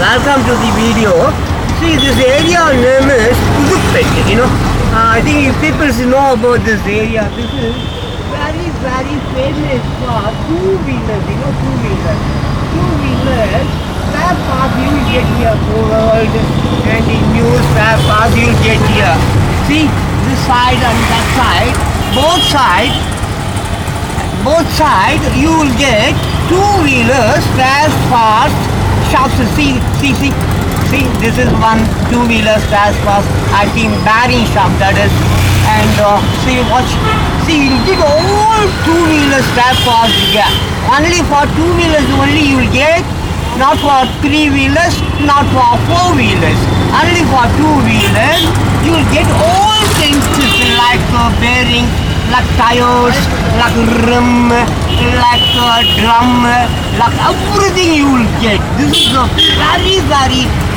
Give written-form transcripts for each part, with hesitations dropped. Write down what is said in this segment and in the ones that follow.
welcome to the video. See, this area name is Pudupet, I think if people know about this area, this is very famous for two-wheelers, two-wheelers. Two-wheelers, spare parts you will get here, old and in new spare parts you will get here. See, this side and that side, both sides you will get two-wheelers spare parts shops. See, this is one two-wheeler spare parts, I think bearing shop that is. And see, you get all two-wheeler spare parts here. Only for two-wheelers only you will get, not for three-wheelers, not for four-wheelers. Only for two-wheelers you will get all things like bearing, like tires, like rim, like drum, like everything you will get. This is a very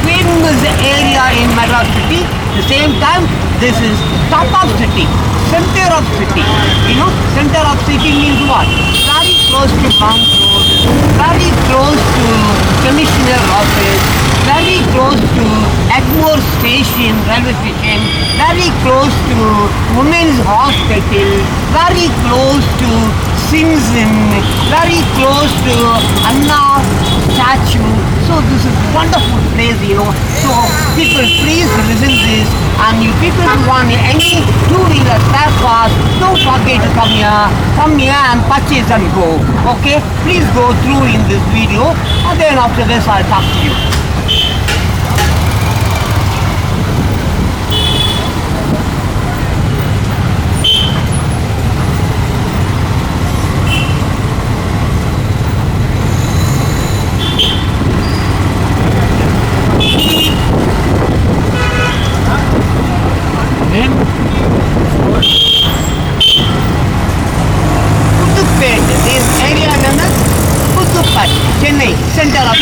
famous area in Madras city. At the same time, this is top of city, center of city. Center of city means what? Very close to Mount Road, very close to Commissioner office, very close to Egmore station, railway station, very close to Women's Hospital, very close to Simpson, very close to Anna statue. So this is wonderful place, So people, please listen this, and you people who want any two-wheeler spare parts, don't forget to come here and purchase and go. Okay? Please go through in this video, and then after this I'll talk to you. Chennai, center of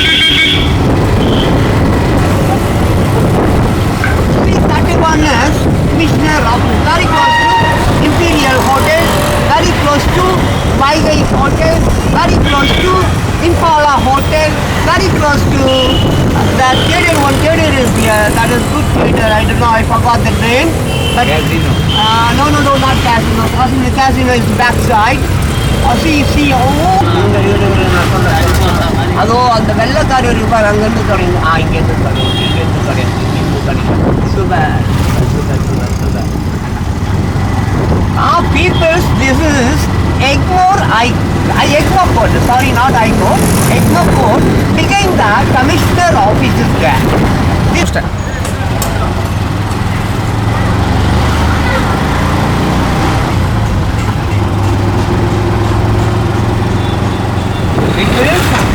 C31 is Commissioner office, very close to Imperial Hotel, very close to Vaigai Hotel, very close to Impala Hotel, very close to the theater is here, that is good theater, I don't know, I forgot the name. But, Casino. No, not Casino. Casino is backside. See, அதோ அந்த வெள்ளக்காரி இருப்பார், அங்கிருந்து தொடங்கி இங்கேருந்து தொடங்கி super. Peoples, this is Egmore Port, sorry, not Egmore, Egmore Port. Behind that, Commissioner office is there.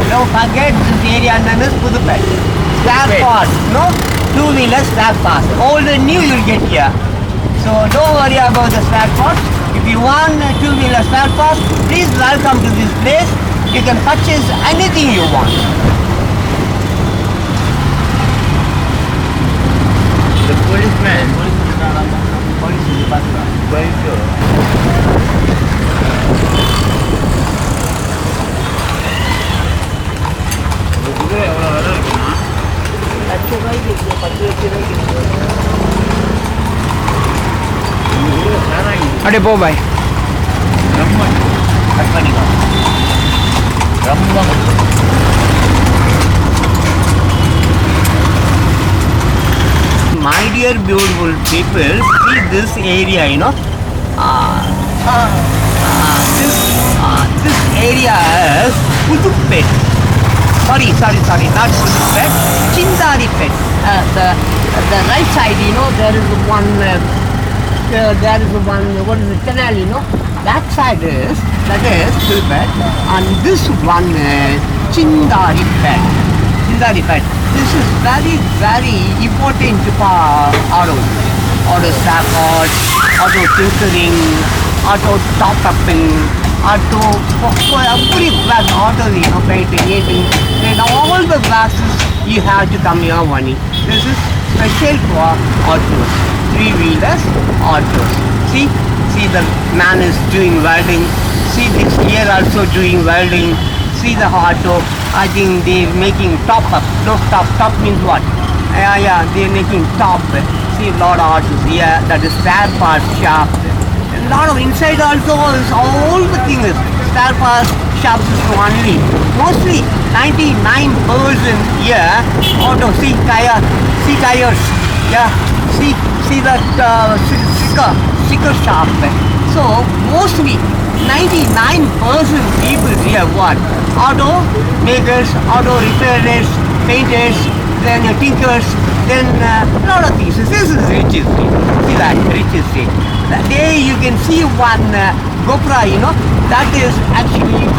Don't forget this area name is Pudupet. Spare parts, two-wheeler spare parts. Old and new you'll get here. So don't worry about the spare parts. If you want two-wheeler spare parts, please welcome to this place. You can purchase anything you want. The policeman is going to. अरे पो भाई My dear beautiful people, see this area, this area is Pudupet. Sorry, not Pudupet, Chindaripet. The right side, there is one, what is the canal, that side is Pudupet, and this one is Chindaripet. This is very important for auto support, auto tinkering, auto top-upping, auto every class, auto painting, and all the classes you have to come here only. This is special for autos, three-wheelers, autos. See the man is doing welding. See this here also doing welding. see the auto. I think they're making top up. No, top means what? Yeah, they're making top. See a lot of autos here. That is spare parts shop. A lot of inside also is all the things. Spare parts shops is only. Mostly 99% here. Auto, see tires. Yeah, see that sticker shop. So mostly 99% people here what? Auto makers, auto repairers, painters, then tinkers, then a lot of things. This is Ritchie Street. See that, Ritchie Street. There you can see one Gopra, that is actually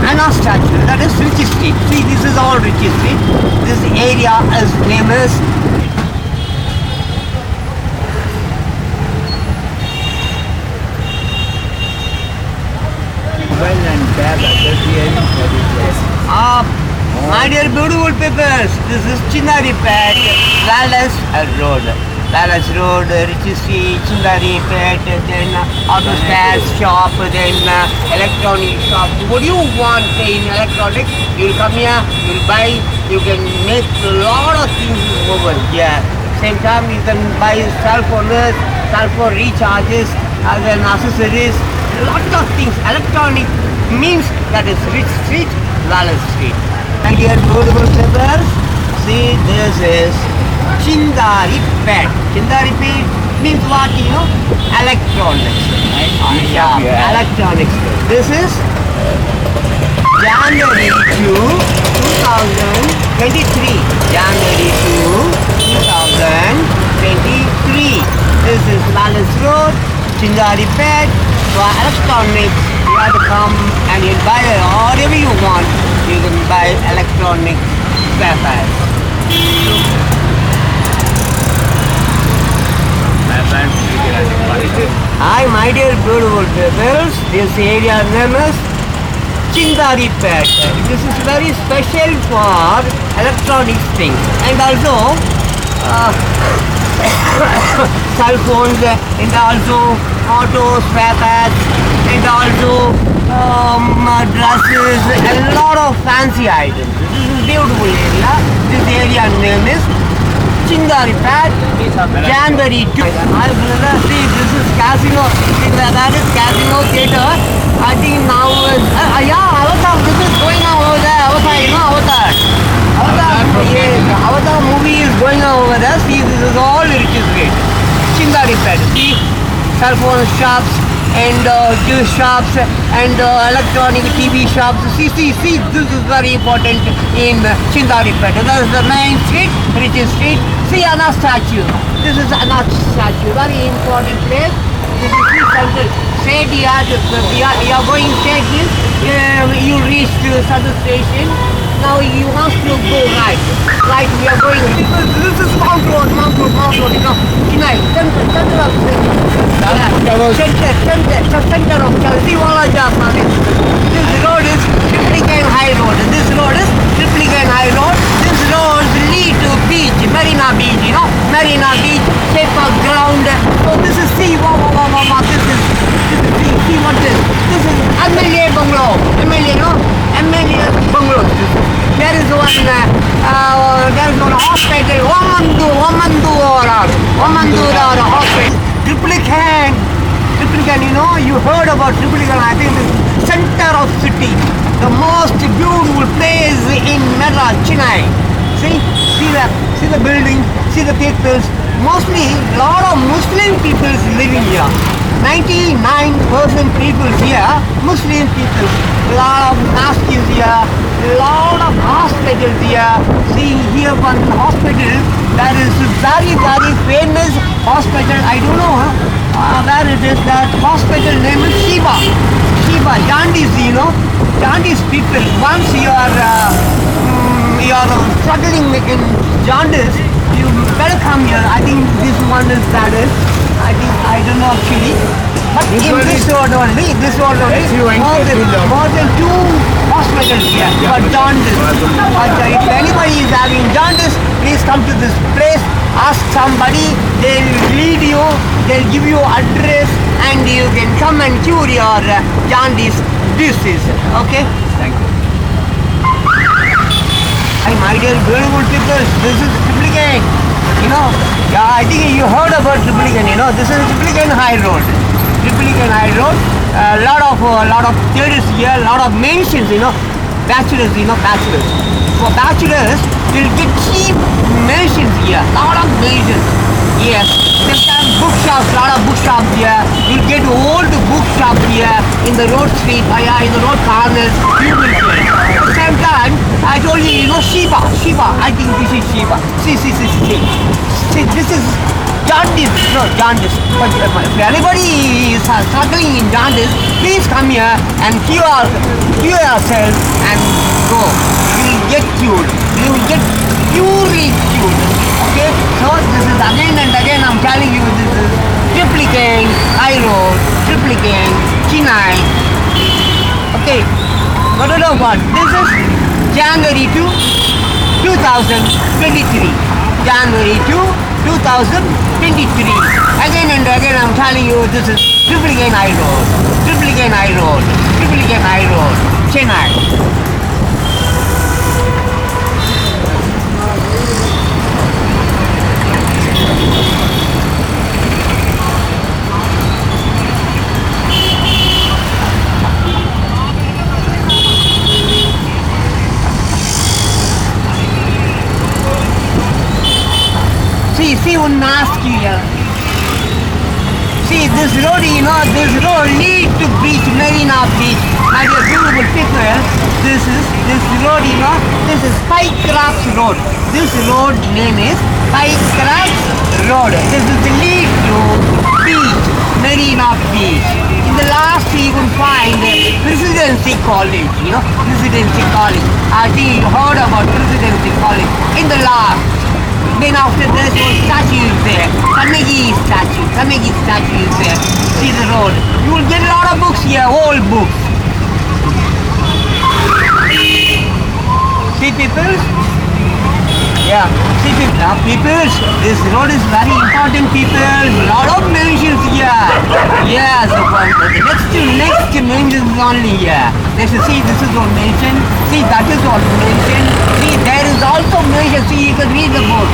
Anna statue. That is Ritchie Street. See, this is all Ritchie Street. This area is name is Well and bad association for this place. my dear beautiful peoples, this is Chinnaripet, Wallace Road. Wallace Road, Ritchie Street, Chinnaripet, then auto spares shop, then electronic shop. What do you want in electronics? You'll come here, you'll buy, you can make a lot of things over here. Same time you can buy cell phone recharges, and then accessories, a lot of things. Electronic means that is Rich Street, Wallace Street. My dear beautiful sisters, see this is Chindaripet. Chindaripet means what, electronics. Yeah, electronics. This is January 2, 2023. January 2, 2023. This is Wallace Road, Chindaripet. For electronics, you have to come and you buy whatever you want. You can buy electronic spare parts. Hi, my dear beautiful peoples. This area name is Chindaripet. This is very special for electronics things, and also cell phones, and also auto spare parts, and also dresses, a lot of fancy items. This is beautiful area. This area name is Chindaripet, January 2. My brother, see, this is casino. That is casino theatre. I think now is Avatar. This is going on over there. Avatar. Yes, Avatar movie is going on over there. See, this is all Ritchie Street. Chindaripet. See, cell phone shops and juice shops and electronic TV shops. See, this is very important in Chindaripet. That is the main street, Ritchie Street. See Anna statue. This is Anna statue, very important place. This is the central. Straight here, you are going straight means you reach to Southern Station. Now you have to go right. Right, we are going. This is Mount Road, Chennai, center of center of Siwala Japan. This road is Triplicane High Road. This road is Triplicane High Road. This road lead to beach, Marina Beach, Marina Beach, shape of ground. So this is see what this is. This is MLA bungalow. MLA bungalow. There is one hospital, Wamandura hospital. Triplicane, you heard about Triplicane. I think the center of city, the most beautiful place in Madras, Chennai. See the building, see the peoples. Mostly, lot of Muslim people living here. 99% people here, Muslim people. Lot of mosques here, lot of hospitals here. See here one hospital that is very, very famous hospital. I don't know where it is. That hospital name is Shiva, Jaundice, Jaundice people. Once you are struggling in jaundice, you better come here. I think this one is that is. I don't know actually. But this in this road only, more than 2 hospitals here for jaundice. But if anybody is having jaundice, please come to this place. Ask somebody, they'll lead you, they'll give you address, and you can come and cure your jaundice disease. Okay? Thank you. My dear beautiful people, this is Triplicane. You know, yeah, I think you heard about Triplicane. You know, this is Triplicane High Road. Triplicane High Road. A lot of theatres here, a lot of mansions. You know, bachelors. You know, bachelors. For bachelors, you'll get cheap mansions here. Lot of mansions. Yes. Sometimes bookshops, lot of bookshops here. You'll get old bookshop here in the road street, in the road corners. You will get. At the same time, I told you, you know, Shiba. I think this is Shiba. See. See, this is jaundice. No, jaundice. But if anybody is struggling in jaundice, please come here and cure yourself and go. You will get cured. You will get purely cured. Okay? So this is again and again I'm telling you, this is Triplicane High Road, Triplicane, Chennai. Okay? But you know what? This is January 2, 2023. January 2, 2023. Again and again I'm telling you, this is Triplicane High Road, Triplicane High Road, Triplicane High Road, Chennai. See one mask here. See this road, you know, this road lead to beach, Marina Beach. My dear beautiful people, this road, you know, this is Pycroft Road. This road name is Pycroft Road. This is the lead to beach, Marina Beach. In the last you will find Presidency College, you know, Presidency College. I think you heard about Presidency College. In the last. Then after this one statue is there. Carnegie statue is there. See the road. You will get a lot of books here, old books. See people? Yeah. See people? This road is very important people. A lot of mansions here. Yes, the next mansion is only here. See, this is one mansion. See, that is one mansion. See, there is also mansion. See, you can read the board.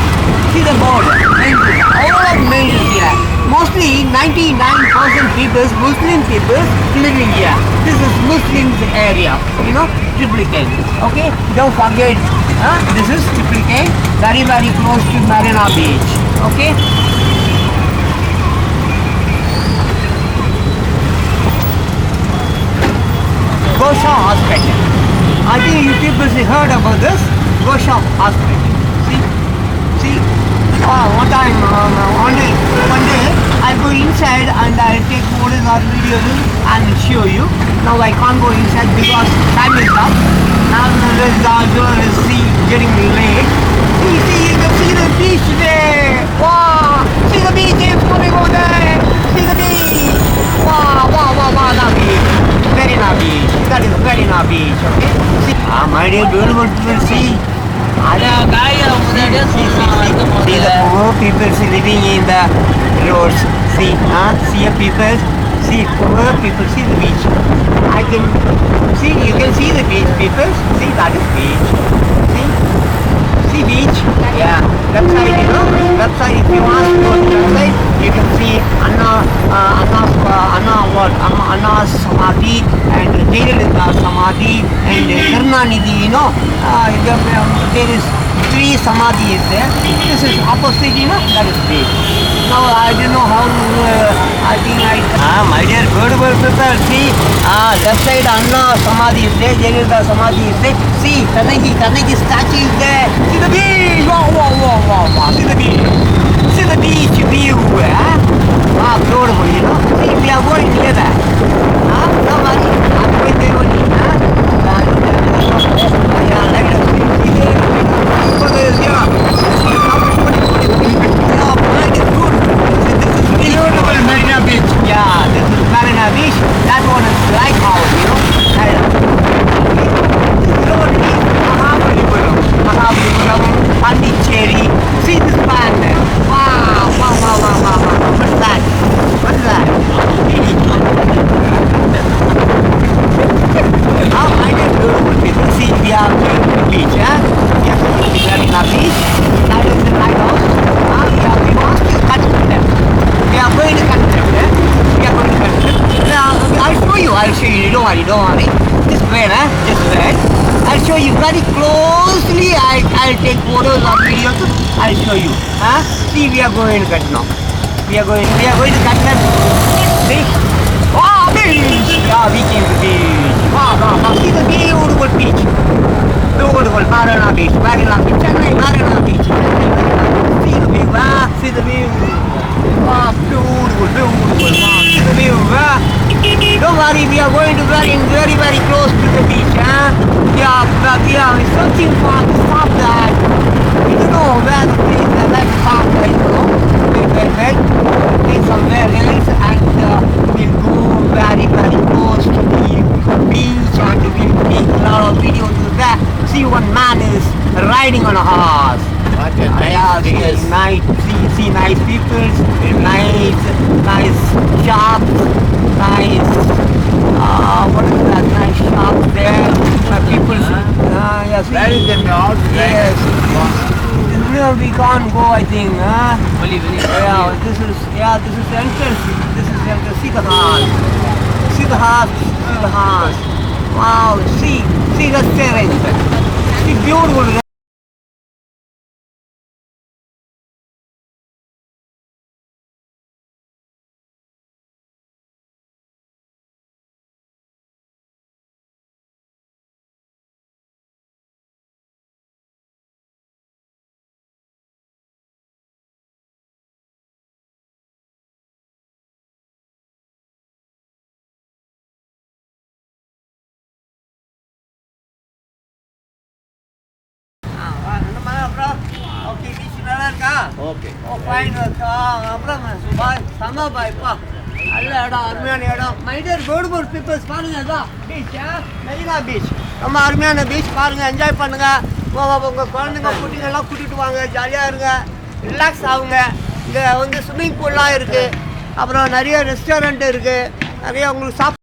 See the board. Mansion. All of mansions here. Mostly 99% people, Muslim people living here. This is Muslims area. You know, Triplicane. Okay? Don't forget. This is Triplicane. Very, very close to Marina Beach. Okay? Gosha Hospital. I think you people heard about this. Gosha Hospital. See. One time, one day, I'll go inside and I'll take photos or videos and show you. Now I can't go inside because time is up. Now the sea getting late. See, you can see the beach there. Wow, see the beach is coming over there. See the beach. Wow, the beach. Marina Beach. That is Marina Beach. Okay. See, my dear beautiful people, see. See the poor people living in the roads. See people. See poor people. See the beach. You can see the beach, people. See, that is beach. See beach. Yeah. Left side, you know. Left side. If you want to go to left side, you can see Anna's Samadhi and Jayalalitha Samadhi and Karunanidhi, you know. There is 3 Samadhis there. This is opposite, you know, that is beach. Now I don't know how, my dear beautiful people, see, left side Anna Samadhi is there, Jayalalitha Samadhi is there. See, Carnegie statue is there. See the beach, wow, see the beach. See the beach view, beautiful, you know. See, we are going near that. No worry, I'm going there only, let us see there. So there is, beautiful Marina Beach. Yeah, this is Marina Beach. That one is lighthouse, you know. This road is Mahabalipuram, Pondicherry. See this man there. Wow. What's that? I'll show you. Don't worry. Just wait, just wait. I'll show you very closely. I'll take photos or videos. I'll show you. See, we are going to cut now. We are going to cut that. See? Oh, beach! Yeah, we came to beach. See the beautiful beach. Beautiful Marina Beach. Chennai Marina Beach. See the view, see the view. Beautiful. See the view, Don't worry, we are going to very, very close to the beach, Yeah, we are searching for the stop that. We don't know where the place is, that stop that, Wait. Somewhere else, and we'll go very, very close to the beach, and we'll take a lot of videos of that. See, one man is riding on a horse. What a Yeah, nice place. see nice people, nice shops, nice, what is that, nice shops there, people, yeah, see, Where is the north? yes, no, we can't go, I think, yeah, this is the entrance, see the horse, wow, see the terrace, see beautiful. Okay, beach நல்லா இருக்கா? Okay. Oh, fine. அப்புறம் பாய் சம பாய்ப்பா நல்ல இடம் அருமையான இடம் my dear beautiful peoples பாருங்க இதான் பீச் மெரினா பீச் ரொம்ப அருமையான பீச் பாருங்க என்ஜாய் பண்ணுங்க உங்கள் குழந்தைங்க குட்டிங்க எல்லாம் கூட்டிட்டு வாங்க ஜாலியாக இருங்க ரிலாக்ஸ் ஆகுங்க இங்கே வந்து ஸ்விம்மிங் பூல்லாம் இருக்குது அப்புறம் நிறைய ரெஸ்டாரண்ட் இருக்குது நிறைய உங்களுக்கு